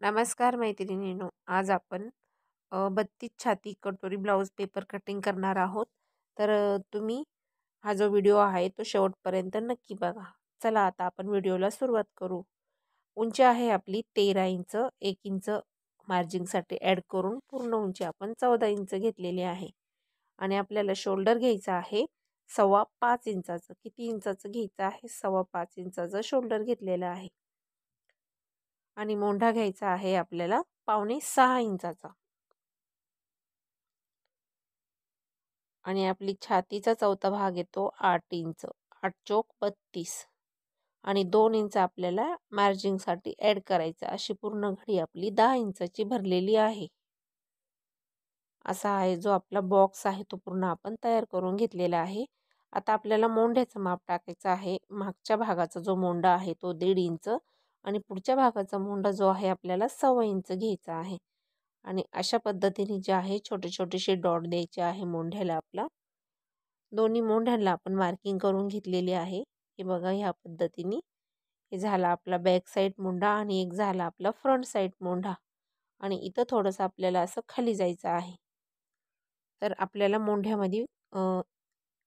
नमस्कार मैत्रिणींनो, आज आपण 32 छाती कटोरी ब्लाऊज पेपर कटिंग करणार आहोत. तर तुम्ही हा जो व्हिडिओ आहे तो शेवटपर्यंत नक्की बघा. चला आता आपण व्हिडिओला सुरुवात करू. उंची आहे आपली 13 इंच. 1 इंच मार्जिंगसाठी ॲड करून पूर्ण उंची आपण 14 इंच घेतलेली आहे. आणि आपल्याला शोल्डर घ्यायचा आहे 5.25 इंचाचं. किती इंचाचं घ्यायचं आहे? 5.25 इंचाचं शोल्डर घेतलेलं आहे. आणि मोंढा घ्यायचा आहे आपल्याला 5.25 इंचाचा. आणि आपली छातीचा चौथा भाग येतो 8 इंच. 8 चोक 32 आणि 2 इंच आपल्याला मार्जिंगसाठी ॲड करायचं. अशी पूर्ण घडी आपली 10 इंचाची भरलेली आहे. असा आहे जो आपला बॉक्स आहे तो पूर्ण आपण तयार करून घेतलेला आहे. आता आपल्याला मोंढ्याचं माप टाकायचं आहे. मागच्या भागाचा जो मोंढा आहे तो 1.5 इंच आणि पुढच्या भागाचा मोंढा जो आहे आपल्याला 1.25 इंच घ्यायचा आहे. आणि अशा पद्धतीने जे आहे छोटे छोटेसे डॉट द्यायचे आहे मोंढ्याला. आपला दोन्ही मोंढ्यांना आपण मार्किंग करून घेतलेली आहे. हे बघा ह्या पद्धतीने. हे झाला आपला बॅक साईड मोंढा आणि एक झाला आपला फ्रंट साईड मोंढा. आणि इथं थोडंसं आपल्याला असं खाली जायचं आहे. तर आपल्याला मोंढ्यामध्ये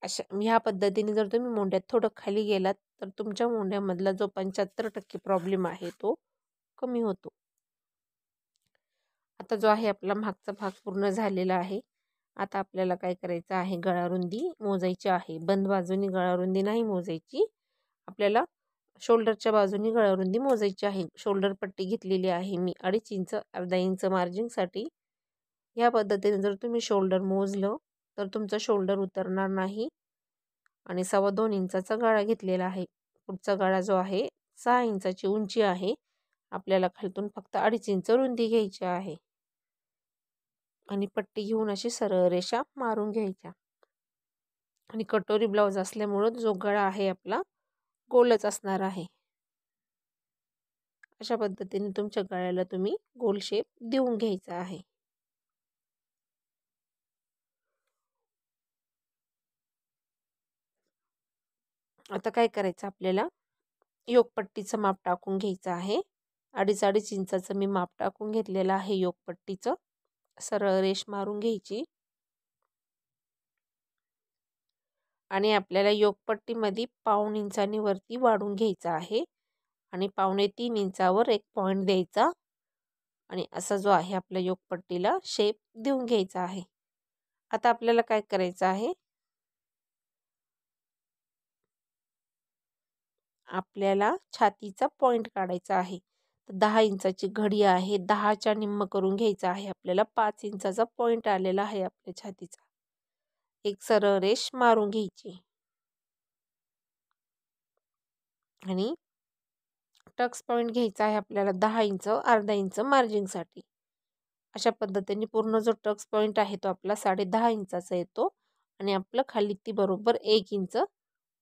अशा ह्या पद्धतीने जर तुम्ही मोंढ्यात थोडं खाली गेलात तर तुमच्या मोंढ्यामधला जो 75% प्रॉब्लेम आहे तो कमी होतो. आता जो आहे आपला मागचा भाग पूर्ण झालेला आहे. आता आपल्याला काय करायचं आहे? गळारुंदी मोजायची आहे. बंद बाजूनी गळारुंदी नाही मोजायची. आपल्याला शोल्डरच्या बाजूनी गळारुंदी मोजायची आहे. शोल्डर पट्टी घेतलेली आहे मी 2.5 इंच. अर्धा इंच मार्जिंगसाठी. या पद्धतीने जर तुम्ही शोल्डर मोजलं तर तुमचं शोल्डर उतरणार नाही. आणि 2.25 इंचाचा गळा घेतलेला आहे. पुढचा गळा जो आहे 6 इंचाची उंची आहे. आपल्याला खालतून फक्त 2.5 इंच रुंदी घ्यायची आहे. आणि पट्टी घेऊन अशी सरळ रेषा मारून घ्यायच्या. आणि कटोरी ब्लाऊज असल्यामुळं जो गळा आहे आपला गोलच असणार आहे. अशा पद्धतीने तुमच्या गळ्याला तुम्ही गोल शेप देऊन घ्यायचा आहे. आता काय करायचं आपल्याला? योकपट्टीचं माप टाकून घ्यायचं आहे. 2.5 इंचाचं मी माप टाकून घेतलेलं आहे योकपट्टीचं. सरळ रेष मारून घ्यायची. आणि आपल्याला योकपट्टीमध्ये 1.25 इंचानी वरती वाढून घ्यायचं आहे. आणि 2.25 इंचावर एक पॉईंट द्यायचा. आणि असा जो आहे आपल्या योकपट्टीला शेप देऊन घ्यायचा आहे. आता आपल्याला काय करायचं आहे? आपल्याला छातीचा पॉईंट काढायचा आहे. तर 10 इंचाची घडी आहे. 10च्या निम्म करून घ्यायचा आहे. आपल्याला 5 इंचाचा पॉईंट आलेला आहे आपल्या छातीचा. एक सरळ रेष मारून घ्यायची. आणि टक्स पॉईंट घ्यायचा आहे आपल्याला 10 इंच. अर्धा इंच मार्जिंगसाठी. अशा पद्धतीने पूर्ण जो टक्स पॉईंट आहे तो आपला 10.5 इंचाचा येतो. आणि आपलं खाली ती बरोबर 1 इंच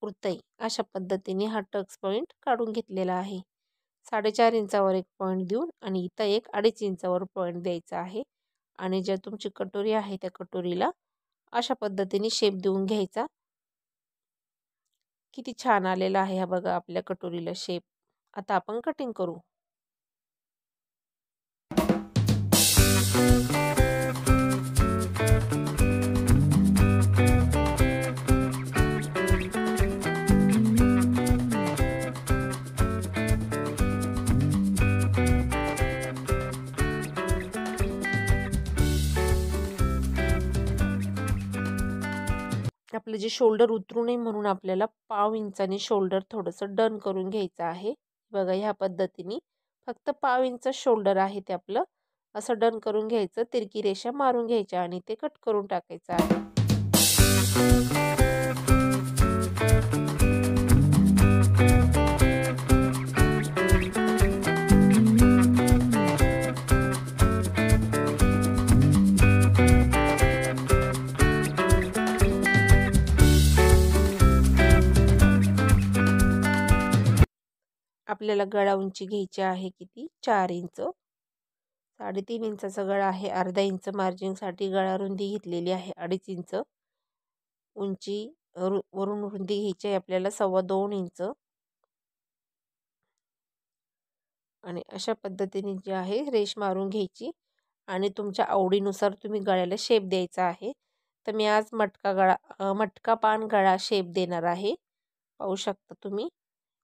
उरतंय. अशा पद्धतीने हा टक्स पॉईंट काढून घेतलेला आहे. 4.5 इंचावर एक पॉईंट देऊन आणि इथं एक 2.5 इंचावर पॉईंट द्यायचा आहे. आणि ज्या तुमची कटोरी आहे त्या कटोरीला अशा पद्धतीने शेप देऊन घ्यायचा. किती छान आलेला आहे हा बघा आपल्या कटोरीला शेप. आता आपण कटिंग करू. आपलं जे शोल्डर उतरू नये म्हणून आपल्याला 1.5 इंचाने शोल्डर थोडंसं डन करून घ्यायचं आहे. बघा ह्या पद्धतीने फक्त 1.5 इंच शोल्डर आहे ते आपलं असं डन करून घ्यायचं. तिरकी रेषा मारून घ्यायच्या आणि ते कट करून टाकायचं आहे. आपल्याला गळा उंची घ्यायची आहे किती? 4 इंच. 3.5 इंचाचा गळा आहे. अर्धा इंच मार्जिंगसाठी गळा रुंदी घेतलेली आहे 2.5 इंच. उंची वरून रुंदी घ्यायची आहे आपल्याला 2.25 इंच. आणि अशा पद्धतीने जी आहे रेष मारून घ्यायची आणि तुमच्या आवडीनुसार तुम्ही गळ्याला शेप द्यायचा आहे. तर मी आज मटका पान गळा शेप देणार आहे. पाहू शकता तुम्ही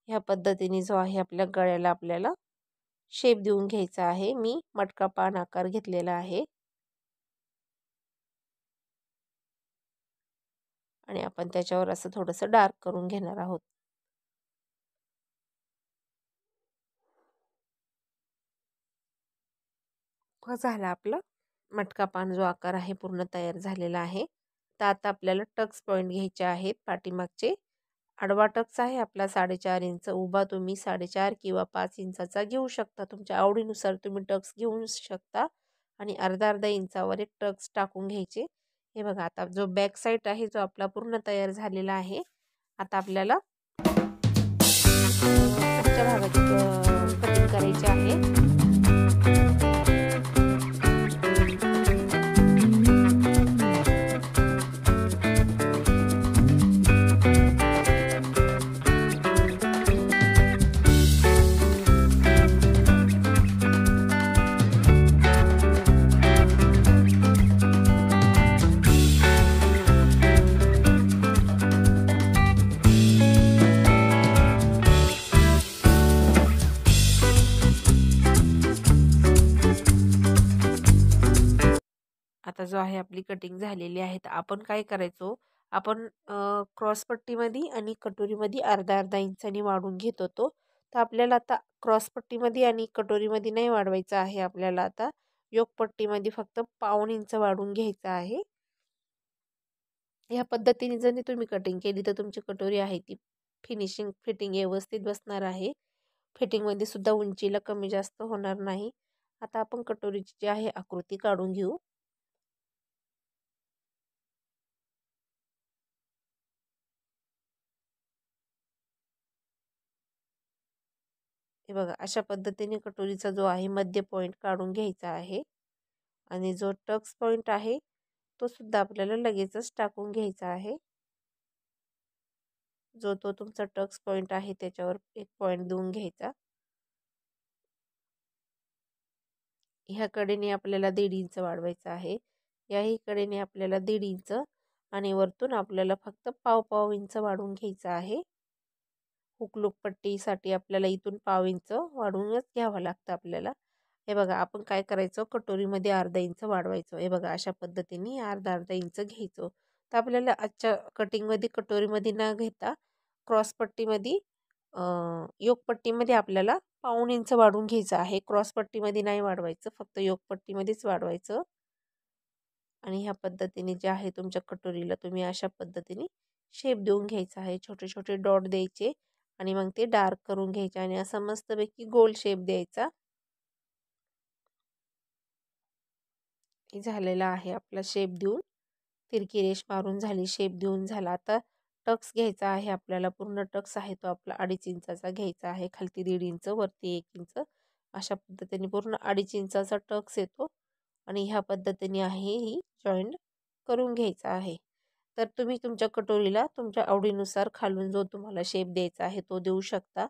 ह्या पद्धतीने जो आहे आपल्या गळ्याला आपल्याला शेप देऊन घ्यायचा आहे. मी मटका पान आकार घेतलेला आहे आणि आपण त्याच्यावर असं थोडंसं डार्क करून घेणार आहोत. झाला आपला मटका पान जो आकार आहे पूर्ण तयार झालेला आहे. तर आता आपल्याला टक्स पॉईंट घ्यायचे आहेत. पाठीमागचे आडवा टक्स आहे आपला 4.5 इंच, उभा तुम्ही 4.5 किंवा 5 इंचाचा घेऊ शकता. तुमच्या आवडीनुसार तुम्ही टक्स घेऊ शकता आणि अर्धा इंचावर एक टक्स टाकून घ्यायचे. हे बघा आता जो बॅक साईड आहे जो आपला पूर्ण तयार झालेला आहे. आता आपल्याला पुढच्या भागाची कटिंग करायची आहे. आता जो आहे आपली कटिंग झालेली आहे. तर आपण काय करायचो, आपण क्रॉसपट्टीमध्ये आणि कटोरीमध्ये अर्धा इंचानी वाढवून घेत होतो. तर आपल्याला आता क्रॉसपट्टीमध्ये आणि कटोरीमध्ये नाही वाढवायचं आहे. आपल्याला आता योकपट्टीमध्ये फक्त पाऊण इंच वाढवून घ्यायचं आहे. ह्या पद्धतीने जर तुम्ही कटिंग केली तर तुमची कटोरी आहे ती फिटिंग व्यवस्थित बसणार आहे. फिटिंगमध्ये सुद्धा उंचीला कमी जास्त होणार नाही. आता आपण कटोरीची जी आहे आकृती काढून घेऊ. हे बघा अशा पद्धतीने कटोरीचा जो आहे मध्य पॉईंट काढून घ्यायचा आहे आणि जो टक्स पॉईंट आहे तो सुद्धा आपल्याला लगेचच टाकून घ्यायचा आहे. जो तो तुमचा टक्स पॉईंट आहे त्याच्यावर एक पॉईंट देऊन घ्यायचा. ह्या कडेने आपल्याला 1.5 इंच वाढवायचं आहे. याही कडेने आपल्याला 1.5 इंच आणि वरतून आपल्याला फक्त पाव इंच वाढवून घ्यायचं आहे. हुकलूक पट्टीसाठी आपल्याला इथून पाव इंच वाढवूनच घ्यावं लागतं आपल्याला. हे बघा आपण काय करायचं, कटोरीमध्ये अर्धा इंच वाढवायचं. हे बघा अशा पद्धतीने अर्धा इंच घ्यायचं. तर आपल्याला आजच्या कटिंगमध्ये कटोरीमध्ये न घेता क्रॉसपट्टीमध्ये योकपट्टीमध्ये आपल्याला पाऊण इंच वाढवून घ्यायचं आहे. क्रॉसपट्टीमध्ये नाही वाढवायचं, फक्त योकपट्टीमध्येच वाढवायचं. आणि ह्या पद्धतीने जे आहे तुमच्या कटोरीला तुम्ही अशा पद्धतीने शेप देऊन घ्यायचा आहे. छोटे छोटे डॉट द्यायचे आणि मग ते डार्क करून घ्यायचे आणि असा मस्तपैकी गोल शेप द्यायचा. झालेला आहे आपला शेप देऊन, तिरकी रेष मारून झाली, शेप देऊन झाला. आता टक्स घ्यायचा आहे आपल्याला. पूर्ण टक्स आहे तो आपला 2.5 इंचाचा घ्यायचा आहे. खालती 1.5 इंच, वरती 1 इंच. अशा पद्धतीने पूर्ण 2.5 इंचाचा टक्स येतो आणि ह्या पद्धतीने आहे ही जॉईंट करून घ्यायचा आहे. तर तुम्ही तुमच्या कटोरीला तुमच्या आवडीनुसार खालून जो तुम्हाला शेप द्यायचा आहे तो देऊ शकता.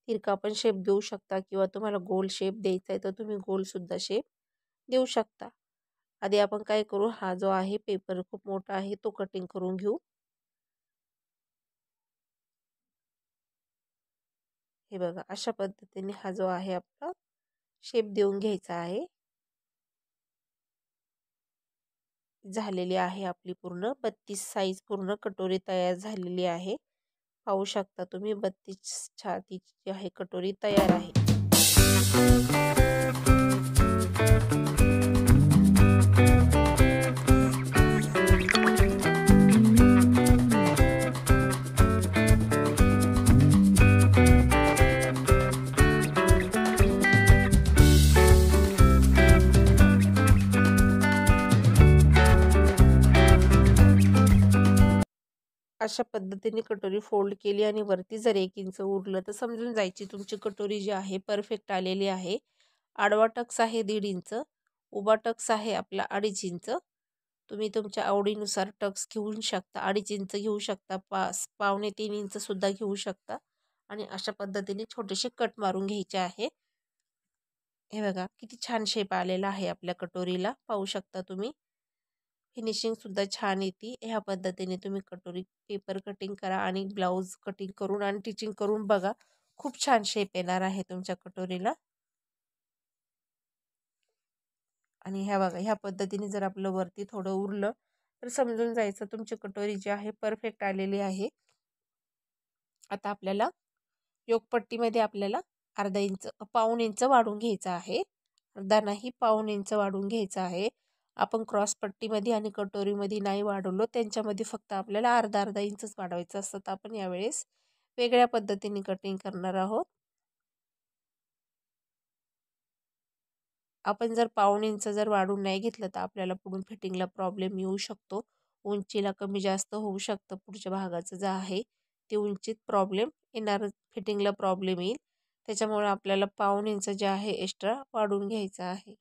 तिरका पण शेप देऊ शकता किंवा तुम्हाला गोल शेप द्यायचा आहे तर तुम्ही गोलसुद्धा शेप देऊ शकता. आधी आपण काय करू, हा जो आहे पेपर खूप मोठा आहे तो कटिंग करून घेऊ. हे बघा अशा पद्धतीने हा जो आहे आपला शेप देऊन घ्यायचा आहे. झालेली आहे आपली पूर्ण 32 साईज पूर्ण कटोरी तयार झालेली आहे. पाहू शकता तुम्ही 32 छातीची जी आहे कटोरी तयार आहे. अशा पद्धतीने कटोरी फोल्ड केली आणि वरती जर 1 इंच उरलं तर समजून जायची तुमची कटोरी जी आहे परफेक्ट आलेली आहे. आडवा टक्स आहे 1.5 इंच, उभा टक्स आहे आपला 2.5 इंच. तुम्ही तुमच्या आवडीनुसार टक्स घेऊ शकता. 2.5 इंच घेऊ शकता, पावणे 3 इंच सुद्धा घेऊ शकता आणि अशा पद्धतीने छोटेसे कट मारून घ्यायचे आहे. हे बघा किती छान शेप आलेला आहे आपल्या कटोरीला, पाहू शकता तुम्ही. फिनिशिंग सुद्धा छान येते. ह्या पद्धतीने तुम्ही कटोरी पेपर कटिंग करा आणि ब्लाऊज कटिंग करून आणि टिचिंग करून बघा, खूप छान शेप येणार आहे तुमच्या कटोरीला. आणि ह्या बघा, ह्या पद्धतीने जर आपलं वरती थोडं उरलं तर समजून जायचं तुमची कटोरी जी आहे परफेक्ट आलेली आहे. आता आपल्याला योगपट्टीमध्ये आपल्याला अर्धा इंच पाऊण इंच वाढून घ्यायचं आहे. अर्धा नाही, पाऊण इंच वाढून घ्यायचं आहे. आपण क्रॉस पट्टीमध्ये आणि कटोरीमध्ये नाही वाढवलो, त्यांच्यामध्ये फक्त आपल्याला अर्धा अर्धा इंचच वाढवायचं असतं. तर आपण यावेळेस वेगळ्या पद्धतीने कटिंग करणार आहोत. आपण जर पाऊण इंच जर वाढून नाही घेतलं तर आपल्याला पुढून फिटिंगला प्रॉब्लेम येऊ शकतो. उंचीला कमी जास्त होऊ शकतं. पुढच्या भागाचं जे आहे ते उंचीत प्रॉब्लेम येणार, फिटिंगला प्रॉब्लेम येईल. त्याच्यामुळे आपल्याला पाऊण इंच जे आहे एक्स्ट्रा वाढून घ्यायचं आहे.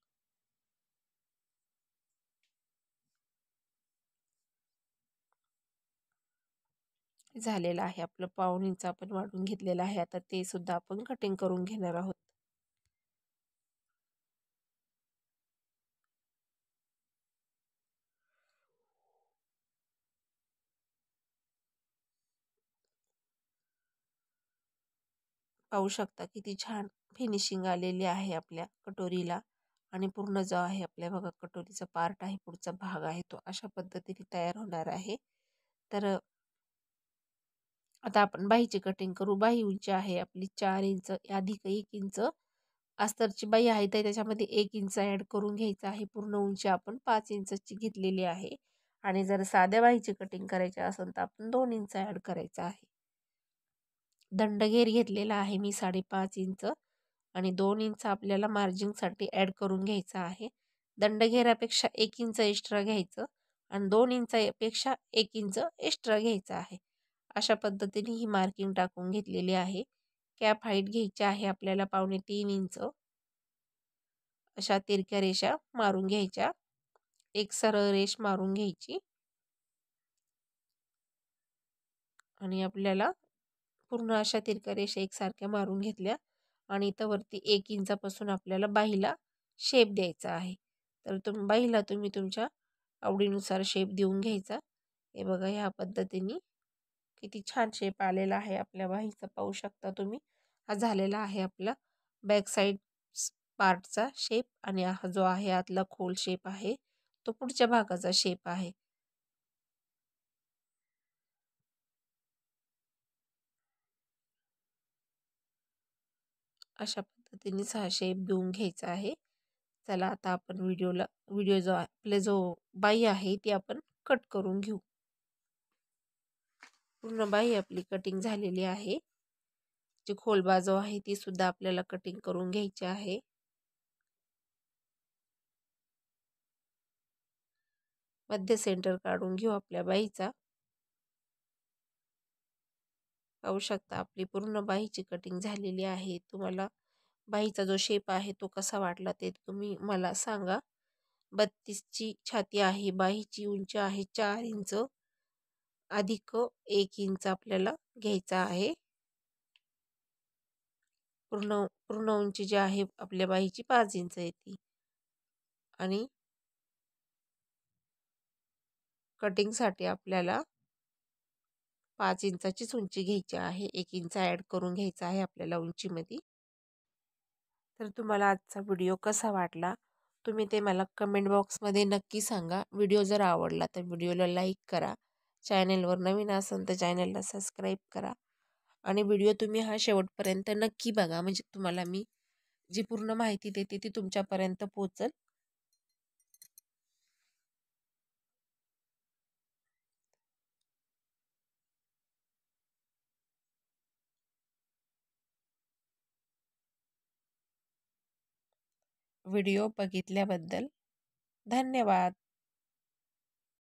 झालेलं आहे आपलं पाऊण इंच आपण वाढून घेतलेलं आहे. आता ते सुद्धा आपण कटिंग करून घेणार आहोत. पाहू शकता किती छान फिनिशिंग आलेली आहे आपल्या कटोरीला. आणि पूर्ण जो आहे आपल्या बघा कटोरीचा पार्ट आहे, पुढचा भाग आहे, तो अशा पद्धतीने तयार होणार आहे. तर आता आपण बाहीची कटिंग करू. बाही उंची आहे आपली 4 इंच, अधिक 1 इंच अस्तरची बाही आहे तर त्याच्यामध्ये 1 इंच ॲड करून घ्यायचं आहे. पूर्ण उंची आपण 5 इंचची घेतलेली आहे. आणि जर साध्या बाहीची कटिंग करायची असेल तर आपण 2 इंच ॲड करायचं आहे. दंडघेर घेतलेला आहे मी 5.5 इंच आणि 2 इंच आपल्याला मार्जिंगसाठी ॲड करून घ्यायचं आहे. दंडघेरापेक्षा 1 इंच एक्स्ट्रा घ्यायचं आणि 2 इंचापेक्षा 1 इंच एक्स्ट्रा घ्यायचं आहे. अशा पद्धतीने ही मार्किंग टाकून घेतलेली आहे. कॅप हाईट घ्यायची आहे आपल्याला 2.25 इंच. अशा तिरक्या रेषा मारून घ्यायच्या. एक सरळ रेष मारून घ्यायची आणि आपल्याला पूर्ण अशा तिरक्या रेषा एकसारख्या मारून घेतल्या आणि इथं वरती 1 इंचापासून आपल्याला बाहीला शेप द्यायचा आहे. तर बाहीला तुम्ही तुमच्या आवडीनुसार शेप देऊन घ्यायचा. हे बघा ह्या पद्धतीने किती छान शेप आलेला आहे आपल्या बाहीचा, पाहू शकता तुम्ही. हा झालेला आहे आपला बॅक साईड पार्टचा शेप आणि हा जो आहे आतला खोल शेप आहे तो पुढच्या भागाचा शेप आहे. अशा पद्धतीने हा शेप देऊन घ्यायचा आहे. चला आता आपण व्हिडिओ जो आपले जो बाही आहे ती आपण कट करून घेऊ. पूर्ण बाही आपली कटिंग झालेली आहे. जी खोल बाजू आहे ती सुद्धा आपल्याला कटिंग करून घ्यायची आहे. मध्य सेंटर काढून घेऊ आपल्या बाहीचा. पाहू शकता आपली पूर्ण बाहीची कटिंग झालेली आहे. तुम्हाला बाहीचा जो शेप आहे तो कसा वाटला ते तुम्ही मला सांगा. 32ची छाती आहे. बाहीची उंची आहे 4 इंच अधिक 1 इंच आपल्याला घ्यायचा आहे. पूर्ण पूर्ण उंची जी आहे आपल्या बाहीची 5 इंच येते. आणि कटिंगसाठी आपल्याला 5 इंचाचीच उंची घ्यायची आहे. 1 इंच ॲड करून घ्यायचा आहे आपल्याला उंचीमध्ये. तर तुम्हाला आजचा व्हिडिओ कसा वाटला तुम्ही ते मला कमेंट बॉक्समध्ये नक्की सांगा. व्हिडिओ जर आवडला तर व्हिडिओला लाईक करा. चॅनेलवर नवीन असाल तर चॅनेलला सबस्क्राईब करा. आणि व्हिडिओ तुम्ही हा शेवटपर्यंत नक्की बघा, म्हणजे तुम्हाला मी जी पूर्ण माहिती देते ती तुमच्यापर्यंत पोहोचेल. व्हिडिओ बघितल्याबद्दल धन्यवाद.